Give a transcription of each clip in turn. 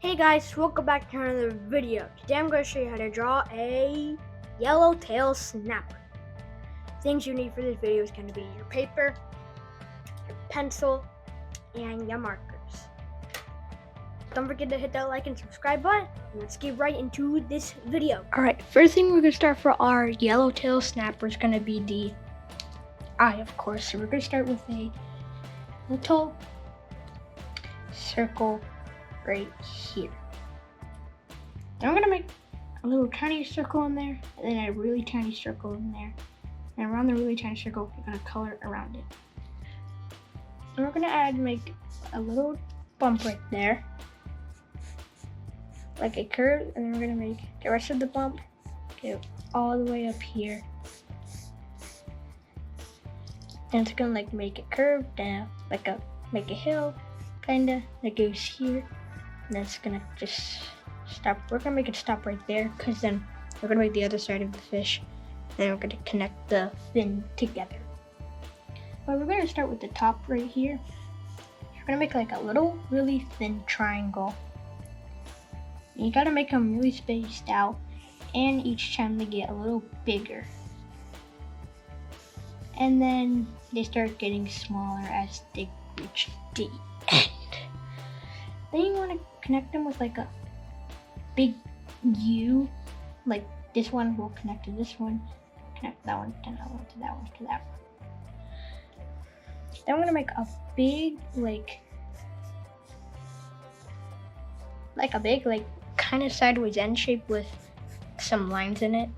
Hey guys, welcome back to another video. Today I'm going to show you how to draw a yellowtail snapper. Things you need for this video is going to be your paper, your pencil, and your markers. Don't forget to hit that like and subscribe button, and let's get right into this video. Alright, first thing we're going to start for our yellowtail snapper is going to be the eye, of course. So we're going to start with a little circle right here. Then I'm gonna make a little tiny circle in there, and then a really tiny circle in there. And around the really tiny circle, we're gonna color around it. And we're gonna make a little bump right there, like a curve, and then we're gonna make the rest of the bump go all the way up here. And it's gonna make a curve down, make a hill, kinda, that goes here. And then it's gonna just stop. We're gonna make it stop right there, because then we're gonna make the other side of the fish. And then we're gonna connect the fin together. But we're gonna start with the top right here. We're gonna make like a little, really thin triangle. And you gotta make them really spaced out, and each time they get a little bigger. And then they start getting smaller as they reach the end. Then you want to connect them with like a big U, like this one will connect to this one, connect that one to that one to that one to that one. Then I'm gonna make a big kind of sideways end shape with some lines in it.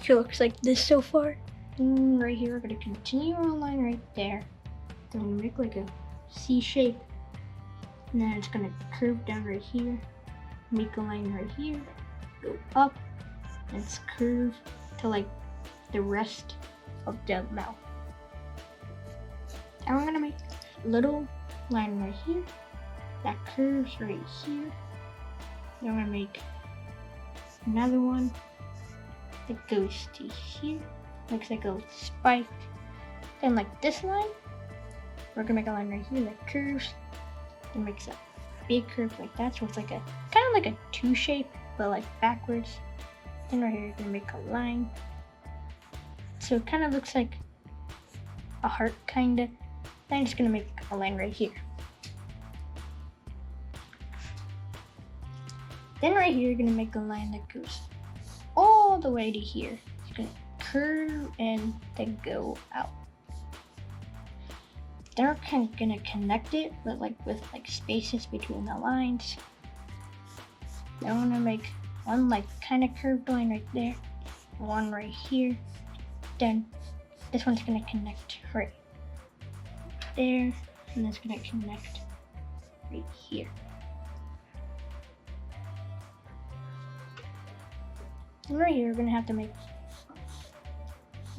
It looks like this so far. And right here we're gonna continue our line right there. Then we make like a C shape. And then it's gonna curve down right here, make a line right here, go up, and it's curve to like the rest of the mouth. And we're gonna make a little line right here that curves right here. Then we're gonna make another one that goes to here, looks like a spike. Then like this line, we're gonna make a line right here that curves. It makes a big curve like that, so it's like a kind of like a 2 shape, but like backwards. And right here you're gonna make a line, so it kind of looks like a heart, kinda. Then I'm just gonna make a line right here. Then right here you're gonna make a line that goes all the way to here. It's gonna curve and then go out. Then we're kind of gonna connect it, but with spaces between the lines. Then I'm gonna make one kind of curved line right there, one right here. Then this one's gonna connect right there, and it's gonna connect right here. And right here, we're gonna have to make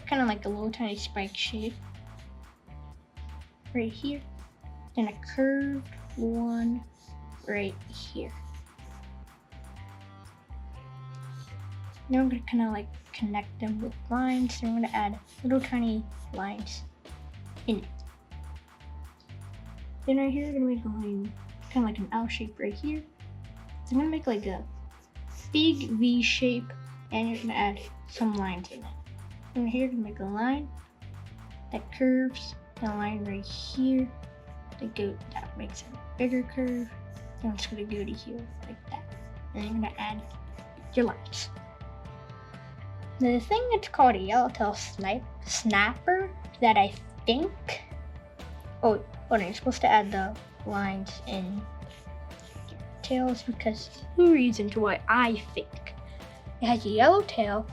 kind of like a little tiny spike shape. Right here, and a curved one right here. Now I'm gonna kind of connect them with lines, and I'm gonna add little tiny lines in it. Then right here, I'm gonna make a line, kind of like an L shape right here. So I'm gonna make like a big V shape, and you're gonna add some lines in it. And here, you're gonna make a line that curves. A line right here that makes a bigger curve. Then it's gonna go to here like that. And you're gonna add your lines. Now the thing that's called a yellowtail snapper that I think you're supposed to add the lines in your tails, because 2 reasons why I think it has a yellow tail,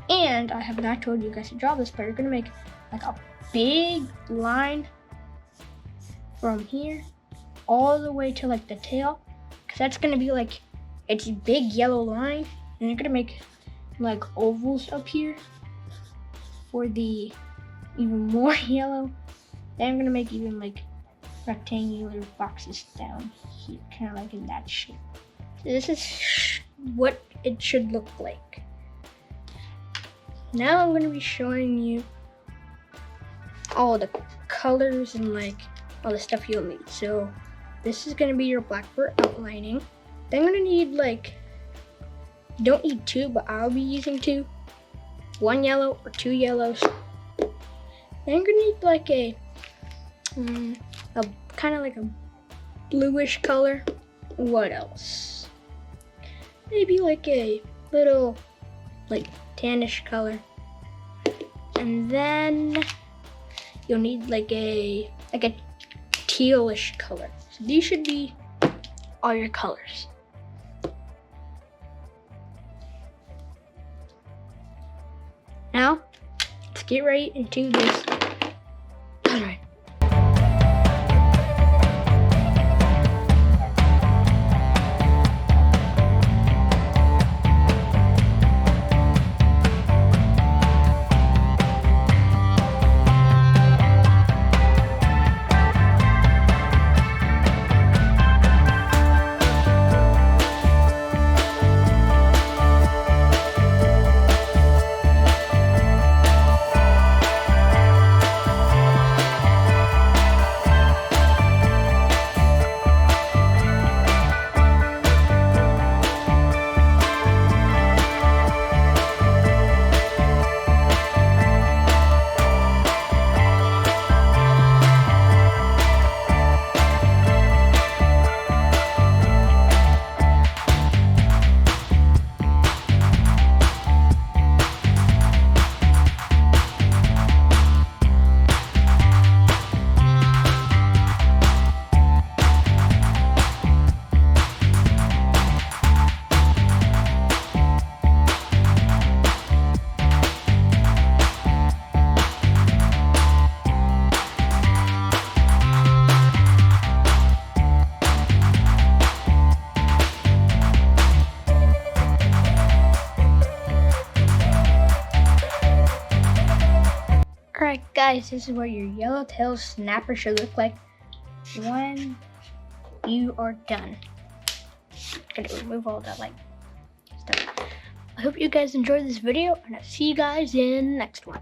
and I have not told you guys to draw this, but you're gonna make like a big line from here all the way to the tail, because that's gonna be its big yellow line. And you're gonna make ovals up here for the even more yellow. Then I'm gonna make even rectangular boxes down here, kind of in that shape. So this is what it should look like. Now I'm gonna be showing you all the colors and all the stuff you'll need. So this is gonna be your black for outlining. Then I'm gonna need like, you don't need 2, but I'll be using 2. 1 yellow or 2 yellows. Then I'm gonna need like a kind of like a bluish color. What else? Maybe like a little like tannish color. And then you'll need like a tealish color. So these should be all your colors. Now, let's get right into this coloring. Alright guys, this is what your yellowtail snapper should look like when you are done. Gonna remove all that like stuff. I hope you guys enjoyed this video, and I'll see you guys in the next one.